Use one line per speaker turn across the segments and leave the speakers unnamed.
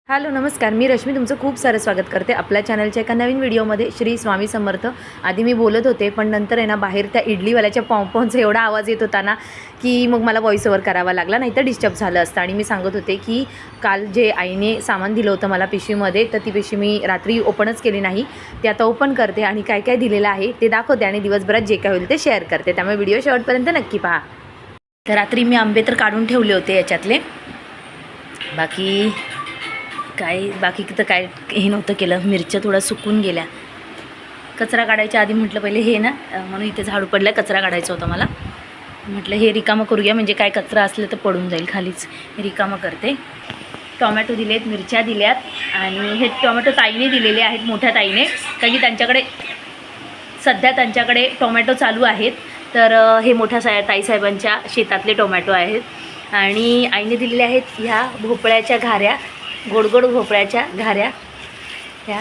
Hello नमस्कार, मी रश्मी तुमचं खूप सारं स्वागत करते आपल्या चॅनलच्या एका नवीन व्हिडिओमध्ये. श्री स्वामी समर्थ. आधी मी बोलत होते पण नंतर आहे ना बाहेर त्या इडलीवाल्याच्या पॉम्पॉनचा एवढा आवाज येत होता ना की मग मला व्हॉइस ओव्हर करावा लागला, नाही तर डिस्टर्ब झालं असतं. आणि मी सांगत होते की काल जे आईने सामान दिलं होतं मला पिशवीमध्ये, तर ती पिशवी मी रात्री ओपनच केली नाही. ते आता ओपन करते आणि काय काय दिलेलं आहे ते दाखवते आणि दिवसभरात जे काय होईल ते शेअर करते. त्यामुळे व्हिडिओ शेवटपर्यंत नक्की पहा. तर रात्री मी आंबे तर काढून ठेवले होते याच्यातले, बाकी तर काय हे नव्हतं केलं. मिरच्या थोडा सुकून गेल्या. कचरा काढायच्या आधी म्हटलं पहिले हे ना, म्हणून इथे झाडू पडला, कचरा काढायचा होता मला. म्हटलं हे रिकामं करूया, म्हणजे काय कचरा असलं तर पडून जाईल खालीच. हे रिकामं करते. टोमॅटो दिलेत, मिरच्या दिल्यात आणि हे टोमॅटो ताईने दिलेले आहेत, मोठ्या ताईने, कारण की त्यांच्याकडे टोमॅटो चालू आहेत. तर हे मोठ्या ताईसाहेबांच्या शेतातले टोमॅटो आहेत. आणि आईने दिलेले आहेत ह्या भोपळ्याच्या घाऱ्या, गोड भोपळ्याच्या घाऱ्या. ह्या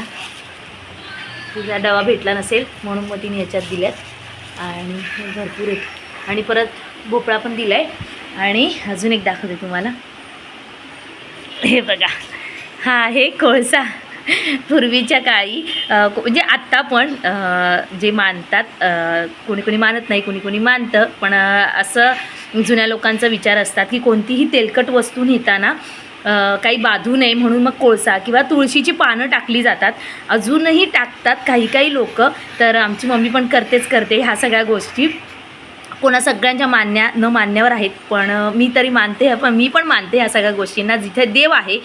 तिचा डबा भेटला नसेल म्हणून मग तिने ह्याच्यात दिल्यात. आणि भरपूर आहेत. आणि परत भोपळा पण दिला आहे. आणि अजून एक दाखवते तुम्हाला. हे बघा, हा आहे कोळसा. पूर्वीच्या काळी म्हणजे आत्ता पण जे मानतात, कोणी कोणी मानत नाही, कोणी कोणी मानतं, पण असं जुन्या लोकांचा विचार असतात की कोणतीही तेलकट वस्तू नेताना काही बाधू नये म्हणून मग कोळसा किंवा तुळशीची पानं टाकली जातात. अजूनही टाकतात काही लोक. तर आमची मम्मी पण करते ह्या सगळ्या गोष्टी. सगळ्यांच्या न मान्यावर आहेत, पण मी तरी मानते. मी पण मानते ह्या सगळ्या गोष्टींना. जिथे देव आहे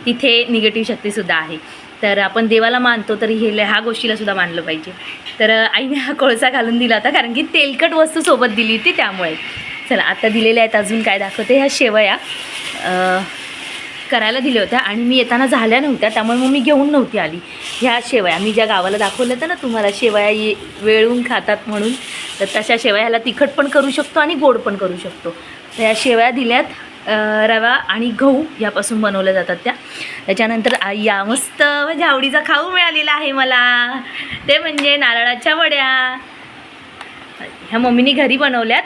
तिथे निगेटिव्ह शक्तीसुद्धा आहे. तर आपण देवाला मानतो तरी ह्या गोष्टीला सुद्धा मानलं पाहिजे. तर आईने हा कोळसा घालून दिला होता, कारण की तेलकट वस्तू सोबत दिली होती त्यामुळे. चला आता दिलेल्या आहेत. अजून काय दाखवते. ह्या शेवया करायला दिल्या होत्या आणि मी येताना झाल्या नव्हत्या, त्यामुळे मग मी घेऊन नव्हती आली. ह्या शेवया मी ज्या गावाला दाखवलं होतं ना तुम्हाला, शेवया वेळून खातात म्हणून, तर तशा शेवया ह्याला तिखट पण करू शकतो आणि गोड पण करू शकतो. तर ह्या शेवया दिल्यात. रवा आणि गहू यापासून बनवल्या जातात त्या. त्याच्यानंतर या मस्त म्हणजे आवडीचा खाऊ मिळालेला आहे मला, ते म्हणजे नारळाच्या वड्या. ह्या मम्मीने घरी बनवल्यात.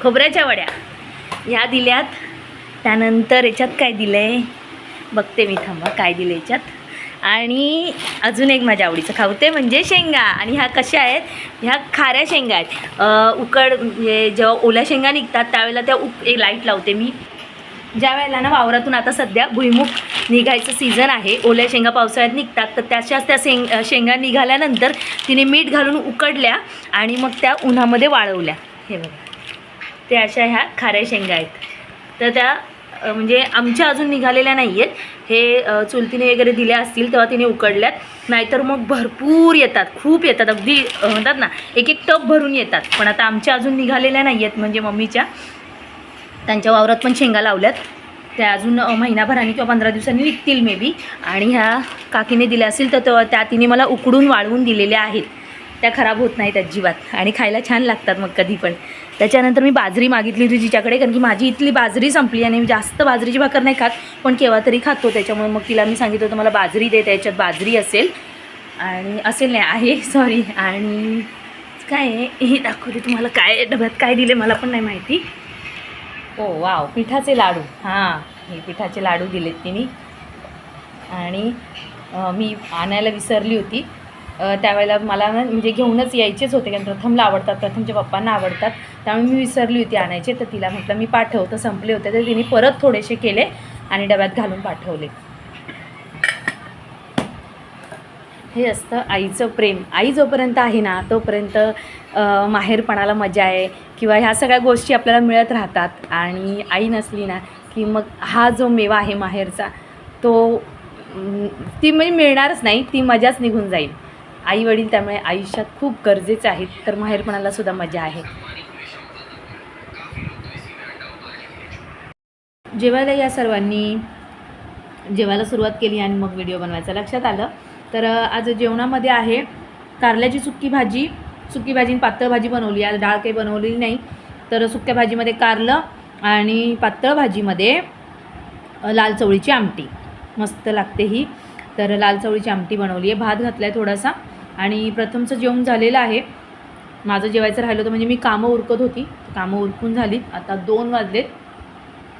खोबऱ्याच्या वड्या ह्या दिल्यात. त्यानंतर याच्यात काय दिलं आहे बघते मी, थांबा काय दिलं याच्यात. आणि अजून एक माझ्या आवडीचं खाऊ, ते म्हणजे शेंगा. आणि ह्या कशा आहेत, ह्या खाऱ्या शेंगा आहेत. म्हणजे जेव्हा ओल्या शेंगा निघतात त्यावेळेला त्या एक लाईट लावते मी. ज्या वेळेला ना वावरातून आता सध्या भुईमुग निघायचं सीझन आहे, ओल्या शेंगा पावसाळ्यात निघतात, तर त्या शेंगा निघाल्यानंतर तिने मीठ घालून उकडल्या आणि मग त्या उन्हामध्ये वाळवल्या. हे बघा, ते अशा ह्या खाऱ्या शेंगा आहेत. तर त्या म्हणजे आमच्या अजून निघालेल्या नाही आहेत. हे चुलतीने वगैरे दिल्या असतील तेव्हा तिने उकडल्यात, नाहीतर मग भरपूर येतात, खूप येतात, अगदी म्हणतात ना एक टप भरून येतात. पण आता आमच्या अजून निघालेल्या नाही आहेत, म्हणजे मम्मीच्या त्यांच्या वावरात पण शेंगा लावल्यात. त्या अजून महिनाभराने किंवा 15 दिवसांनी निघतील मे बी. आणि ह्या काकीने दिल्या असतील तर त्या तिने मला उकडून वाळवून दिलेल्या आहेत. त्या खराब होत नाहीत अजिबात आणि खायला छान लागतात मग कधी पण. त्याच्यानंतर मी बाजरी मागितली होती जिच्याकडे, कारण की माझी इथली बाजरी संपली आणि मी जास्त बाजरीची भाकर नाही खात, पण केव्हा तरी खातो. त्याच्यामुळे मग तिला मी सांगितलं होतं मला बाजरी दे, त्याच्यात बाजरी असेल आहे सॉरी. आणि काय आहे हे दाखवते तुम्हाला. काय डब्यात काय दिले मला पण नाही माहिती. ओ वाव, पिठाचे लाडू. हां, हे पिठाचे लाडू दिलेत तिने. आणि मी आणायला विसरली होती. त्यावेळेला मला म्हणजे घेऊनच यायचेच होते, कारण प्रथमला आवडतात, प्रथमच्या पप्पांना आवडतात, त्यामुळे मी विसरली होती आणायचे. तर तिला म्हटलं मी पाठवतं, संपले होते, तर तिने परत थोडेसे केले आणि डब्यात घालून पाठवले. हे असतं आईचं प्रेम. आई जोपर्यंत आहे ना तोपर्यंत माहेरपणाला मजा आहे, किंवा ह्या सगळ्या गोष्टी आपल्याला मिळत राहतात. आणि आई नसली ना की मग हा जो मेवा आहे माहेरचा, ती म्हणजे मिळणारच नाही, ती मजाच निघून जाईल. आई वडील त्यामुळे आयुष्यात खूप गरजेचं आहेत. तर माहेरपणाला सुद्धा मजा आहे. जेवायला या सर्वांनी जेवायला सुरुवात केली आणि मग व्हिडिओ बनवायचं लक्षात आलं. तर आज जेवणामध्ये आहे कारल्याची सुकी भाजी आणि पातळ भाजी बनवली. आज डाळ काही बनवलेली नाही. तर सुक्या भाजीमध्ये कारलं आणि पातळ भाजीमध्ये लाल चवळीची आमटी मस्त लागते ही. तर लाल चवळीची आमटी बनवली आहे. भात घातला आहे थोडासा. आणि प्रथमचं जेवण झालेलं आहे. माझं जेवायचं राहिलं होतं, म्हणजे मी कामं उरकत होती, कामं उरकून झाली. आता 2 वाजलेत.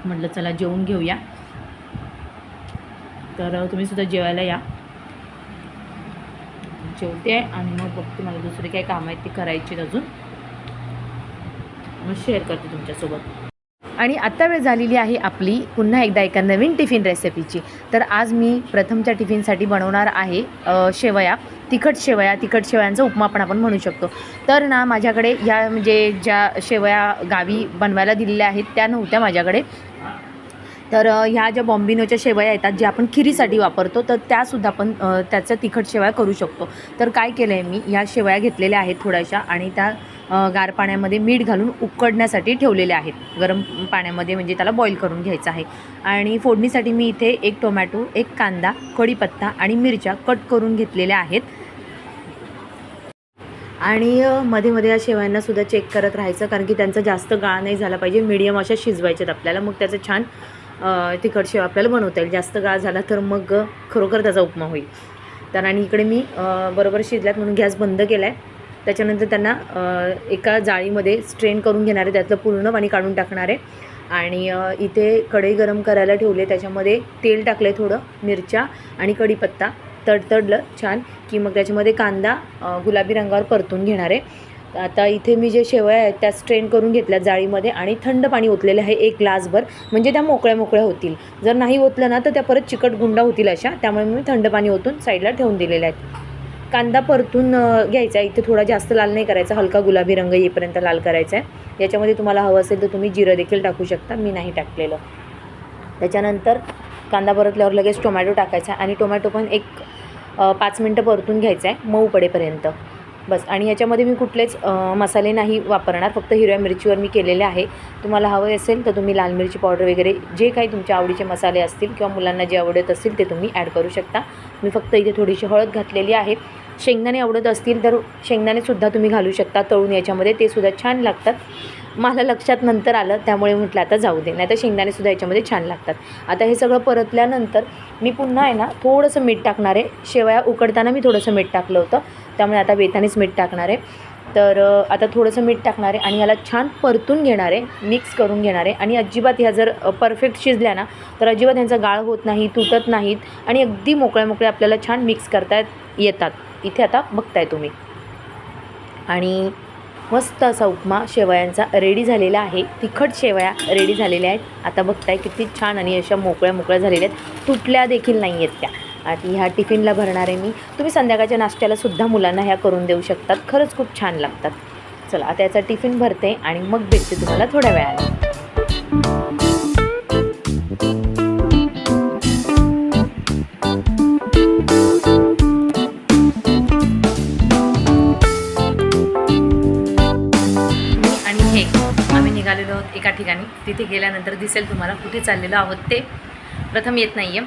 म्हटलं चला जेवून घेऊया. तर तुम्ही सुद्धा जेवायला या. जेवते आणि मग बघते मला दुसरे काय कामं आहेत ते करायचे अजून, मग शेअर करते तुमच्यासोबत. आणि आत्ता वेळ झालेली आहे आपली पुन्हा एकदा एका नवीन टिफिन रेसिपीची. तर आज मी प्रथमच्या टिफिनसाठी बनवणार आहे शेवया, तिखट शेवयांचा उपमा पण आपण म्हणू शकतो. तर ना माझ्याकडे या म्हणजे ज्या शेवया गावी बनवायला दिलेल्या आहेत त्या नव्हत्या माझ्याकडे. तर ह्या ज्या बॉम्बिनोच्या शेवया येतात ज्या आपण खिरीसाठी वापरतो, तर त्यासुद्धा आपण त्याचं तिखट शेवया करू शकतो. तर काय केलं आहे मी, ह्या शेवया घेतलेल्या आहेत थोड्याशा आणि त्या गार पाण्यामध्ये मीठ घालून उकडण्यासाठी ठेवलेल्या आहेत. गरम पाण्यामध्ये म्हणजे त्याला बॉईल करून घ्यायचं आहे. आणि फोडणीसाठी मी इथे 1 टोमॅटो, 1 कांदा, कढीपत्ता आणि मिरच्या कट करून घेतलेल्या आहेत. आणि मध्ये मध्ये या शेवयांनासुद्धा चेक करत राहायचं, कारण की त्यांचा जास्त गाळ नाही झाला पाहिजे, मीडियम अशा शिजवायच्यात आपल्याला. मग त्याचं छान तिखट शेव आपल्याला बनवता येईल. जास्त गाळ झाला तर मग खरोखर त्याचा उपमा होईल. तर आणि इकडे मी बरोबर शिजल्यात म्हणून गॅस बंद केला आहे. त्याच्यानंतर त्यांना एका जाळीमध्ये स्ट्रेन करून घेणार आहे, त्यातलं पूर्ण पाणी काढून टाकणार आहे. आणि इथे कढई गरम करायला ठेवले, त्याच्यामध्ये तेल टाकलं आहे थोडं, मिरच्या आणि कढीपत्ता तडतडलं छान की मग त्याच्यामध्ये कांदा गुलाबी रंगावर परतून घेणार आहे. आता इथे मी जे शेवया आहेत त्या स्ट्रेन करून घेतल्या जाळीमध्ये आणि थंड पाणी ओतलेलं आहे 1 ग्लासभर, म्हणजे त्या मोकळ्या मोकळ्या होतील. जर नाही ओतलं ना तर त्या परत चिकट गुंडा होतील अशा, त्यामुळे मी थंड पाणी ओतून साईडला ठेवून दिलेले आहेत. कांदा परतून घ्यायचा, इथे थोडा जास्त लाल नाही करायचा, हलका गुलाबी रंग येईपर्यंत लाल करायचा आहे. याच्यामध्ये तुम्हाला हवं असेल तर तुम्ही जिरं देखील टाकू शकता, मी नाही टाकलेलं. त्याच्यानंतर कांदा परतल्यावर लगेच टोमॅटो टाकायचा आणि टोमॅटो पण 5 मिनटं परतून घ्यायचा आहे मऊ पडेपर्यंत बस. आणि याच्यामध्ये मी कुठलेच मसाले नाही वापरणार, फक्त हिरव्या मिरचीवर मी केलेले आहे. तुम्हाला हवं असेल तर तुम्ही लाल मिरची पावडर वगैरे जे काही तुमच्या आवडीचे मसाले असतील किंवा मुलांना जे आवडत असतील ते तुम्ही ॲड करू शकता. मी फक्त इथे थोडीशी हळद घातलेली आहे. शेंगदाणे आवडत असतील तर शेंगदाणेसुद्धा तुम्ही घालू शकता तळून याच्यामध्ये, ते सुद्धा छान लागतात. मला लक्षात नंतर आलं त्यामुळे म्हटलं आता जाऊ दे, नाही तर शेंगदाणेसुद्धा याच्यामध्ये छान लागतात. आता हे सगळं परतल्यानंतर मी पुन्हा आहे ना थोडंसं मीठ टाकणार आहे. शेवया उकडताना मी थोडंसं मीठ टाकलं होतं, त्यामुळे आता बेतानेच मीठ टाकणार आहे. तर आता थोडंसं मीठ टाकणार आहे आणि याला छान परतून घेणार आहे, मिक्स करून घेणार आहे. आणि अजिबात ह्या जर परफेक्ट शिजल्या ना तर अजिबात यांचा गाळ होत नाही, तुटत नाहीत आणि अगदी मोकळ्या मोकळ्या आपल्याला छान मिक्स करता येतात. इथे आता बघताय तुम्ही. आणि मस्त असा उपमा शेवयांचा रेडी झालेला आहे. तिखट शेवया रेडी झालेल्या आहेत. आता बघताय किती छान आणि अशा मोकळ्या मोकळ्या झालेल्या आहेत, तुटल्या देखील नाही आहेत त्या. आणि ह्या टिफिनला भरणार आहे मी. तुम्ही संध्याकाळच्या नाश्त्यालासुद्धा मुलांना ह्या करून देऊ शकतात, खरंच खूप छान लागतात. चला आता याचा टिफिन भरते आणि मग भेटते तुम्हाला थोड्या वेळाने. आम्ही निघालेलो आहोत एका ठिकाणी, तिथे गेल्यानंतर दिसेल तुम्हाला कुठे चाललेलो आहोत ते. प्रथम येत नाही आहे,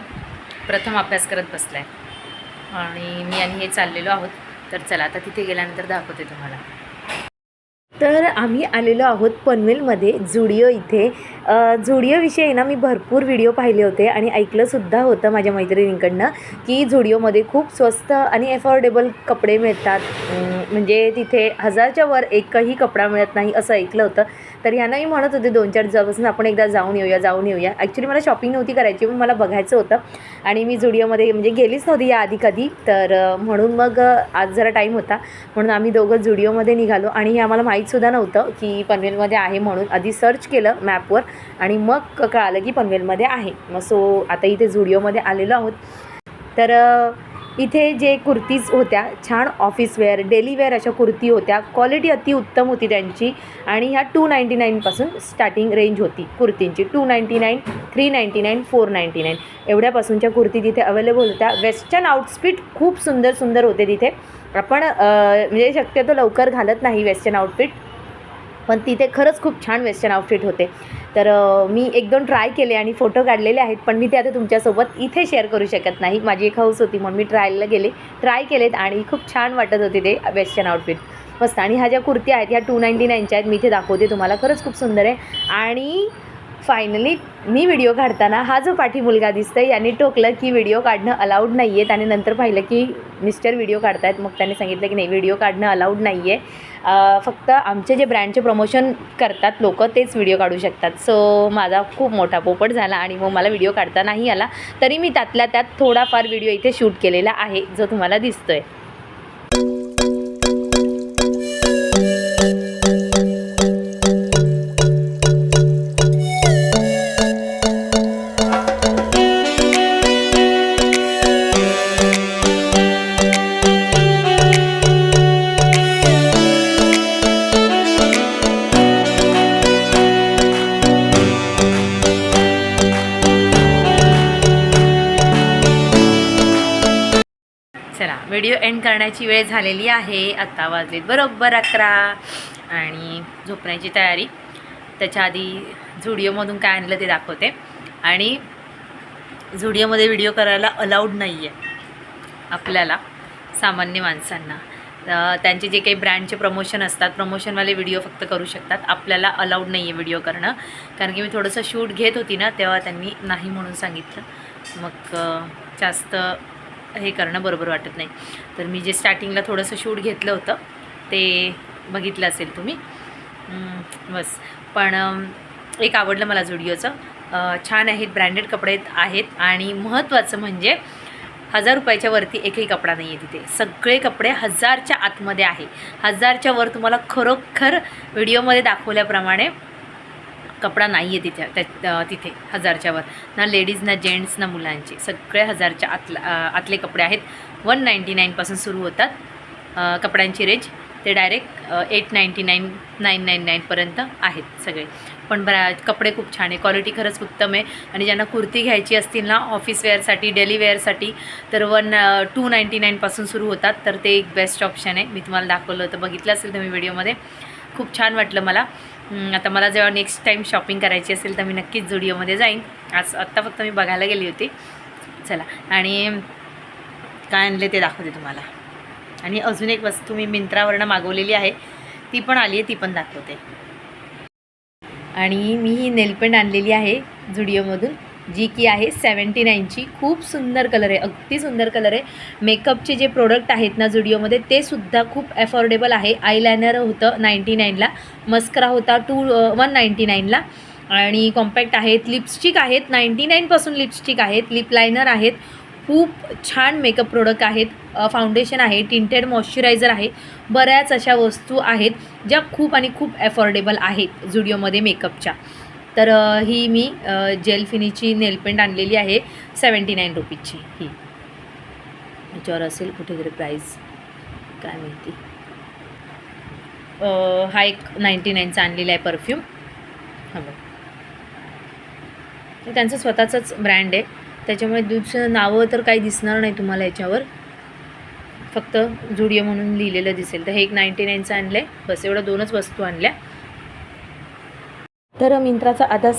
प्रथम अभ्यास करत बसला आहे आणि मी आणि हे चाललेलो आहोत. तर चला आता तिथे गेल्यानंतर दाखवते तुम्हाला. तर आम्ही आलेलो आहोत पनवेलमध्ये झुडिओ इथे. झुडिओविषयी ना मी भरपूर व्हिडिओ पाहिले होते आणि ऐकलंसुद्धा होतं माझ्या मैत्रिणींकडनं की झुडिओमध्ये खूप स्वस्त आणि अफोर्डेबल कपडे मिळतात, म्हणजे तिथे 1000च्या वर एकही कपडा मिळत नाही असं ऐकलं होतं. तर ह्यांना मी म्हणत होते 2-4 दिवसापासून आपण एकदा जाऊन येऊया. ॲक्च्युली मला शॉपिंग नव्हती करायची, पण मला बघायचं होतं आणि मी झुडिओमध्ये म्हणजे गेलीच नव्हती या आधी कधी. तर म्हणून मग आज जरा टाईम होता म्हणून आम्ही दोघं झुडिओमध्ये निघालो. आणि हे आम्हाला माहीतसुद्धा नव्हतं की पनवेलमध्ये आहे म्हणून. आधी सर्च केलं मॅपवर आणि मग कळालं की पनवेलमध्ये आहे. मग सो आता इथे झुडिओमध्ये आलेलो आहोत. तर इथे जे कुर्तीज होत्या छान ऑफिसवेअर डेलीवेअर अशा कुर्ती होत्या, क्वालिटी अतिउत्तम होती त्यांची. आणि ह्या 299पासून स्टार्टिंग रेंज होती कुर्तींची. 299, 399, 499 एवढ्यापासूनच्या कुर्ती तिथे अवेलेबल होत्या. वेस्टर्न आउटफिट खूप सुंदर सुंदर होते तिथे. आपण म्हणजे शक्यतो लवकर घालत नाही वेस्टर्न आउटफिट, पण तिथे खरंच खूप छान वेस्टर्न आउटफिट होते. तर मी 1-2 ट्राय केले आणि फोटो काढलेले आहेत, पण मी ते आता तुमच्यासोबत इथे शेअर करू शकत नाही. माझी एक हौस होती म्हणून मी ट्राय केलेत आणि खूप छान वाटत होते ते वेस्टर्न आउटफिट मस्त. आणि ह्या ज्या कुर्त्या आहेत ह्या 299च्या आहेत, मी इथे दाखवते तुम्हाला. खरंच खूप सुंदर आहे आणि फायनली मी व्हिडिओ काढताना हा जो पाठी मुलगा दिसतोय याने टोकलं की व्हिडिओ काढणं अलाउड नाही आहे. त्याने नंतर पाहिलं की मिस्टर व्हिडिओ काढतायत, मग त्याने सांगितलं की नाही, व्हिडिओ काढणं अलाउड नाही आहे. फक्त आमचे जे ब्रँडचे प्रमोशन करतात लोक तेच व्हिडिओ काढू शकतात. सो माझा खूप मोठा पोपट झाला आणि मग मला व्हिडिओ काढता नाही आला. तरी मी त्यातल्या त्यात थोडाफार व्हिडिओ इथे शूट केलेला आहे जो तुम्हाला दिसतोय. चला, व्हिडिओ एंड करण्याची वेळ झालेली आहे. आत्ता वाजलेत बरोबर 11 आणि झोपण्याची तयारी. त्याच्या आधी झुडिओमधून काय आणलं ते दाखवते. आणि झुडिओमध्ये व्हिडिओ करायला अलाउड नाही आहे आपल्याला, सामान्य माणसांना. त्यांचे जे काही ब्रँडचे प्रमोशन असतात, प्रमोशनवाले व्हिडिओ फक्त करू शकतात. आपल्याला अलाउड नाही आहे व्हिडिओ करणं. कारण की मी थोडंसं शूट घेत होती ना, तेव्हा त्यांनी नाही म्हणून सांगितलं. मग जास्त हे करणं बरोबर वाटत नाही. तर मी जे स्टार्टिंगला थोडंसं शूट घेतलं होतं ते बघितलं असेल तुम्ही. बस. पण एक आवडलं मला झुडिओचं. छान आहेत, ब्रँडेड कपडे आहेत. आणि महत्त्वाचं म्हणजे 1000 रुपयाच्या वरती एकही कपडा नाही आहे तिथे. सगळे कपडे 1000च्या आतमध्ये आहे. 1000च्या वर तुम्हाला खरोखर व्हिडिओमध्ये दाखवल्याप्रमाणे कपडा नाही आहे तिथे 1000च्या वर. ना लेडीज, ना जेंट्स, ना मुलांचे. सगळे 1000च्या आतले कपडे आहेत. 199पासून सुरू होतात कपड्यांची रेंज. ते डायरेक्ट 899, 999पर्यंत आहेत सगळे. पण कपडे खूप छान आहे, क्वालिटी खरंच उत्तम आहे. आणि ज्यांना कुर्ती घ्यायची असतील ना ऑफिस वेअरसाठी, डेली वेअरसाठी, तर 299पासून सुरू होतात. तर ते एक बेस्ट ऑप्शन आहे. मी तुम्हाला दाखवलं होतं, बघितलं असेल तुम्ही व्हिडिओमध्ये. खूप छान वाटलं मला. आता मला जेव्हा नेक्स्ट टाईम शॉपिंग करायची असेल तर मी नक्कीच झुडिओमध्ये जाईन. आत्ता फक्त मी बघायला गेली होती. चला, आणि काय आणले ते दाखवते तुम्हाला. आणि अजून एक वस्तू मी मिंत्रावरनं मागवलेली आहे, ती पण आली आहे, ती पण दाखवते. आणि मी ही नेलपेंट आणलेली आहे झुडिओमधून, जी की आहे 79ची. खूप सुंदर कलर आहे, अगदी सुंदर कलर आहे. मेकअपचे जे प्रोडक्ट आहेत ना झुडिओमध्ये ते सुद्धा खूप अफोर्डेबल आहे. आयलायनर होतं 99ला, मस्करा होता 199ला. आणि कॉम्पॅक्ट आहेत, लिपस्टिक आहेत 99पासून लिपस्टिक आहेत, लिप लायनर आहेत. खूप छान मेकअप प्रोडक्ट आहेत. फाउंडेशन आहे, टिंटेड मॉइश्चरायझर आहे. बऱ्याच अशा वस्तू आहेत ज्या खूप आणि खूप अफोर्डेबल आहेत झुडिओमध्ये मेकअपच्या. तर ही मी जेल फिनिशची नेलपेंट आणलेली आहे 79 रुपीजची. ही याच्यावर असेल कुठेतरी प्राईस, काय माहिती. हा एक 99चा आणलेला आहे परफ्यूम. हा बघ, त्यांचं स्वतःचंच ब्रँड आहे, त्याच्यामुळे दुसरं नावं तर काही दिसणार नाही तुम्हाला याच्यावर, फक्त झुडिओ म्हणून लिहिलेलं दिसेल. तर हे एक 99चं आणलं आहे. बस एवढं 2च वस्तू आणल्या. तर मिंत्राचा आता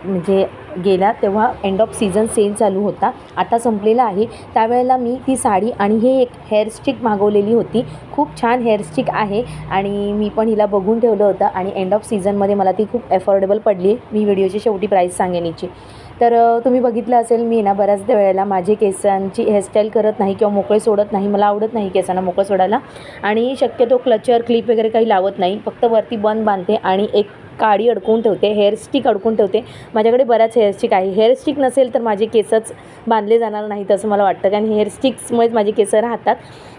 म्हणजे गेला तेव्हा एंड ऑफ सीझन सेल चालू होता, आता संपलेला आहे. त्यावेळेला मी ती साडी आणि हे एक हेअरस्टिक मागवलेली होती. खूप छान हेअरस्टिक आहे आणि मी पण हिला बघून ठेवलं होतं. आणि एंड ऑफ सीझनमध्ये मला ती खूप अफोर्डेबल पडली. मी व्हिडिओची शेवटी प्राईस सांगेन हिची. तर तुम्ही बघितलं असेल मी ना बऱ्याच वेळेला माझे केसांची हेअरस्टाईल करत नाही किंवा मोकळे सोडत नाही. मला आवडत नाही केसांना मोकळं सोडायला. आणि शक्यतो क्लचर, क्लिप वगैरे काही लावत नाही. फक्त वरती बन बांधते आणि एक काडी अडकवून ठेवते, हेअरस्टिक अडकून ठेवते. माझ्याकडे बऱ्याच हेअरस्टिक आहे. हेअरस्टिक नसेल तर माझे केसच बांधले जाणार नाहीत असं मला वाटतं, कारण हेअरस्टिक्समुळेच माझे केस राहतात.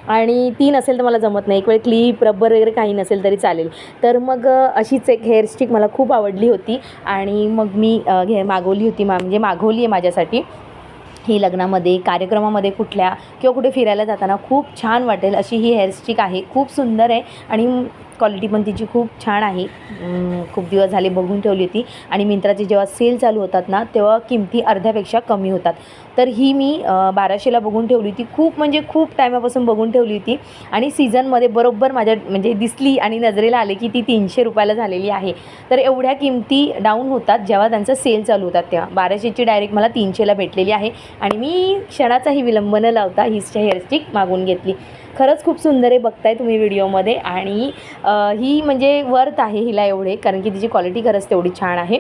आणि ती नसेल तर मला जमत नाही. एक वेळ क्लिप, रबर वगैरे काही नसेल तरी चालेल. तर मग अशीच एक हेअरस्टिक मला खूप आवडली होती आणि मग मी मागवली होती, म्हणजे मागवली आहे माझ्यासाठी. ही लग्नामध्ये, कार्यक्रमामध्ये कुठल्या किंवा कुठे फिरायला जाताना खूप छान वाटेल अशी ही हेअरस्टिक आहे. खूप सुंदर आहे आणि क्वालिटी पण तिची खूप छान आहे. खूप दिवस झाले बघून ठेवली होती. आणि मिंत्राचे जेव्हा सेल चालू होतात ना तेव्हा किमती अर्ध्यापेक्षा कमी होतात. तर ही मी 1200ला बघून ठेवली होती. खूप म्हणजे खूप टायमापासून बघून ठेवली होती. आणि सीझनमध्ये बरोबर माझ्या म्हणजे दिसली आणि नजरेला आले की ती 300 रुपयाला झालेली आहे. तर एवढ्या किमती डाऊन होतात जेव्हा त्यांचं सेल चालू होतात तेव्हा. 1200ची डायरेक्ट मला 300ला भेटलेली आहे. आणि मी क्षणाचाही विलंब न लावता हीच हेअरस्टिक मागून घेतली. खरंच खूप सुंदर आहे, बघताय तुम्ही व्हिडिओमध्ये. आणि ही म्हणजे वर्थ आहे हिला एवढे, कारण की तिची क्वालिटी खरंच तेवढी छान आहे.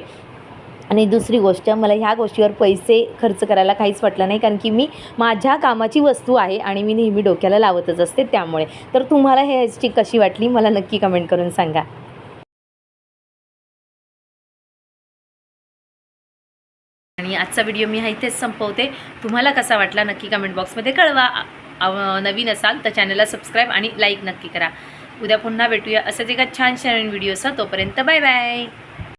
आणि दुसरी गोष्ट, मला ह्या गोष्टीवर पैसे खर्च करायला काहीच वाटलं नाही, कारण की मी माझ्या कामाची वस्तू आहे आणि मी नेहमी डोक्याला लावतच असते त्यामुळे. तर तुम्हाला हे हेअरस्टिक कशी वाटली मला नक्की कमेंट करून सांगा. आणि आजचा व्हिडिओ मी इथेच संपवते. तुम्हाला कसा वाटला नक्की कमेंट बॉक्समध्ये कळवा. नवीन असाल तर चॅनलला सबस्क्राईब आणि लाईक नक्की करा. उद्या पुन्हा भेटूया असंच एका छान छान व्हिडिओचा. तोपर्यंत बाय बाय.